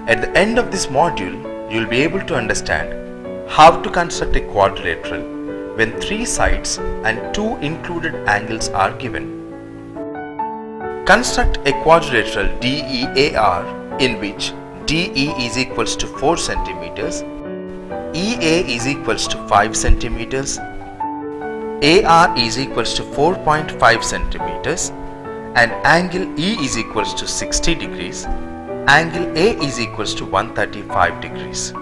At the end of this module, you will be able to understand how to construct a quadrilateral when 3 sides and 2 included angles are given. Construct a quadrilateral DEAR in which DE is equals to 4 centimeters, EA is equals to 5 centimeters, AR is equals to 4.5 centimeters, and angle E is equals to 60 degrees, angle A is equals to 135 degrees.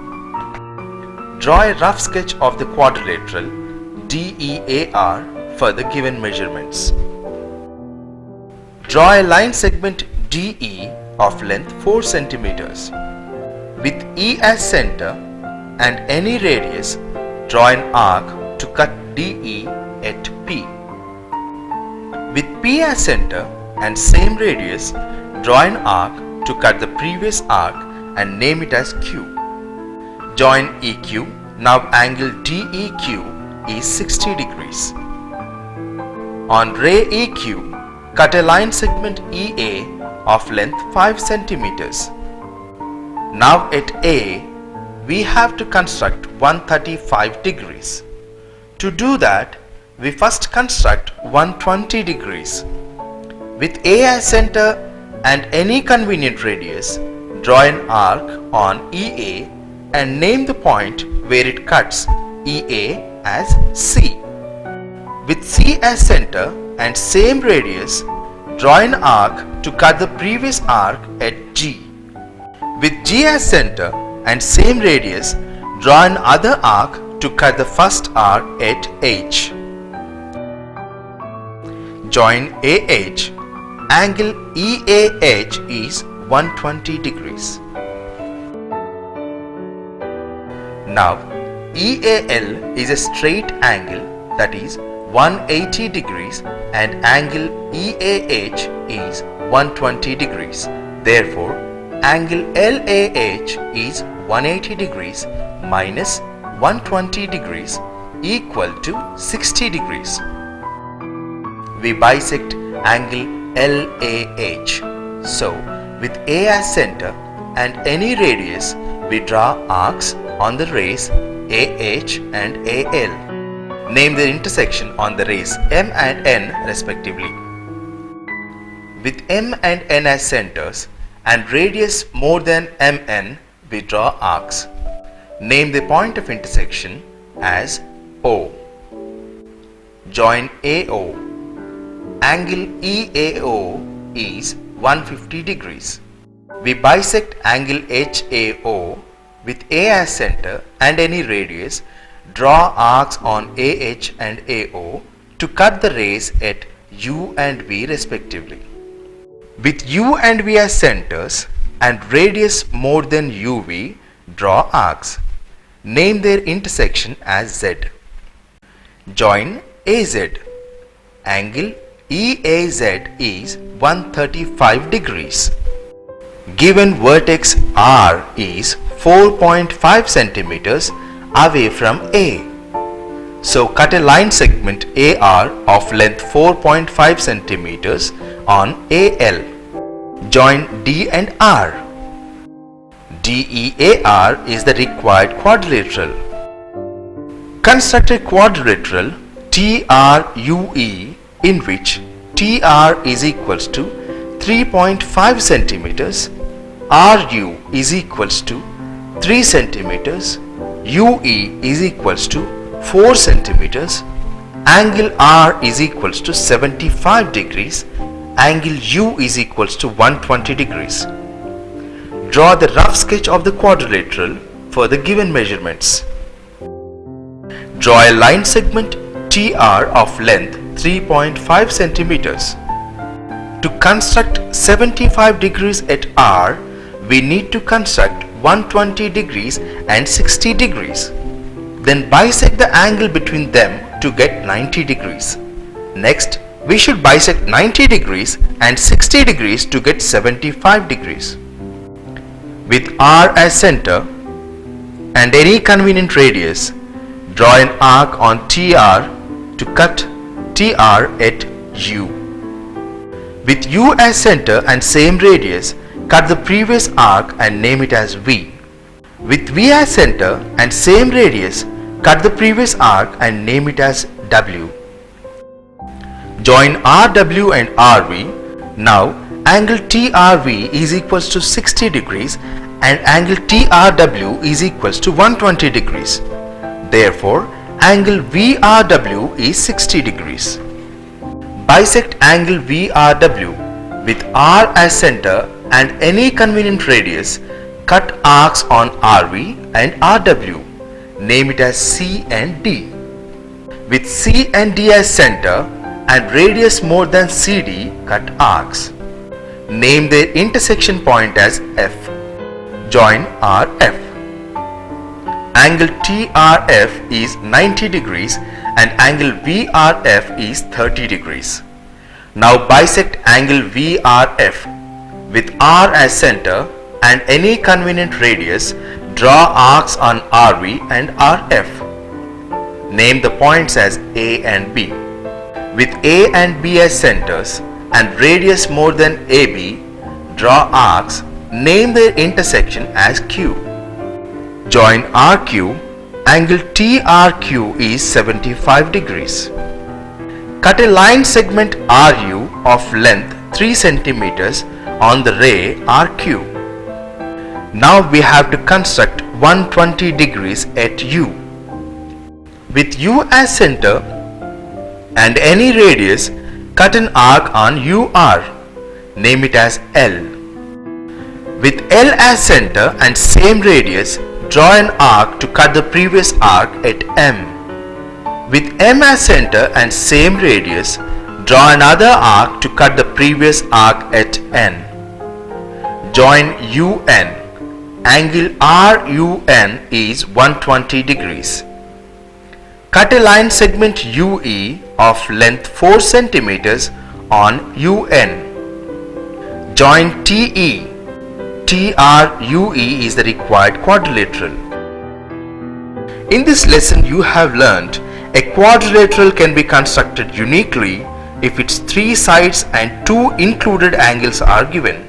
Draw a rough sketch of the quadrilateral DEAR for the given measurements. Draw a line segment DE of length 4 centimeters. With E as center and any radius, draw an arc to cut DE at P. With P as center and same radius, draw an arc to cut the previous arc and name it as Q. Join EQ. Now angle DEQ is 60 degrees. On ray EQ, cut a line segment EA of length 5 centimeters. Now at A, we have to construct 135 degrees. To do that, we first construct 120 degrees. With A as center and any convenient radius, draw an arc on EA and name the point where it cuts EA as C. With C as center and same radius, draw an arc to cut the previous arc at G. With G as center and same radius, draw another arc to cut the first arc at H. Join AH. Angle EAH is 120 degrees. Now, EAL is a straight angle, that is 180 degrees, and angle EAH is 120 degrees. Therefore, angle LAH is 180 degrees minus 120 degrees equal to 60 degrees. We bisect angle LAH. So, with A as center and any radius, we draw arcs on the rays AH and AL. Name their intersection on the rays M and N respectively. With M and N as centers and radius more than MN, we draw arcs. Name the point of intersection as O. Join AO. Angle EAO is 150 degrees. We bisect angle HAO. With A as center and any radius, draw arcs on AH and AO to cut the rays at U and V respectively. With U and V as centers and radius more than UV, draw arcs. Name their intersection as Z. Join AZ. Angle EAZ is 135 degrees. Given vertex R is 4.5 centimeters away from A. So cut a line segment AR of length 4.5 centimeters on AL. Join D and R. DEAR is the required quadrilateral. Construct a quadrilateral TRUE in which TR is equals to 3.5 centimeters, RU is equals to 3 centimeters, UE is equals to 4 centimeters, angle R is equals to 75 degrees, angle U is equals to 120 degrees. Draw the rough sketch of the quadrilateral for the given measurements. Draw a line segment TR of length 3.5 centimeters. To construct 75 degrees at R, we need to construct 120 degrees and 60 degrees. Then bisect the angle between them to get 90 degrees. Next, we should bisect 90 degrees and 60 degrees to get 75 degrees. With R as center and any convenient radius, draw an arc on TR to cut TR at U. With U as center and same radius, cut the previous arc and name it as V. With V as center and same radius, cut the previous arc and name it as W. Join RW and RV. Now angle TRV is equals to 60 degrees and angle TRW is equals to 120 degrees. Therefore, angle VRW is 60 degrees. Bisect angle VRW with R as center and any convenient radius. Cut arcs on RV and RW. Name it as C and D. With C and D as center and radius more than CD, cut arcs. Name their intersection point as F. Join RF. Angle TRF is 90 degrees and angle VRF is 30 degrees. Now bisect angle VRF with R as center and any convenient radius. Draw arcs on RV and RF. Name the points as A and B. With A and B as centers and radius more than AB, draw arcs. Name their intersection as Q. Join RQ. Angle TRQ is 75 degrees. Cut a line segment RU of length 3 cm on the ray RQ. Now we have to construct 120 degrees at U. With U as center and any radius, cut an arc on UR. Name it as L. With L as center and same radius, draw an arc to cut the previous arc at M. With M as center and same radius, draw another arc to cut the previous arc at N. Join UN. Angle RUN is 120 degrees. Cut a line segment UE of length 4 cm on UN. Join TE. TRUE is the required quadrilateral. In this lesson you have learnt a quadrilateral can be constructed uniquely if its 3 sides and 2 included angles are given.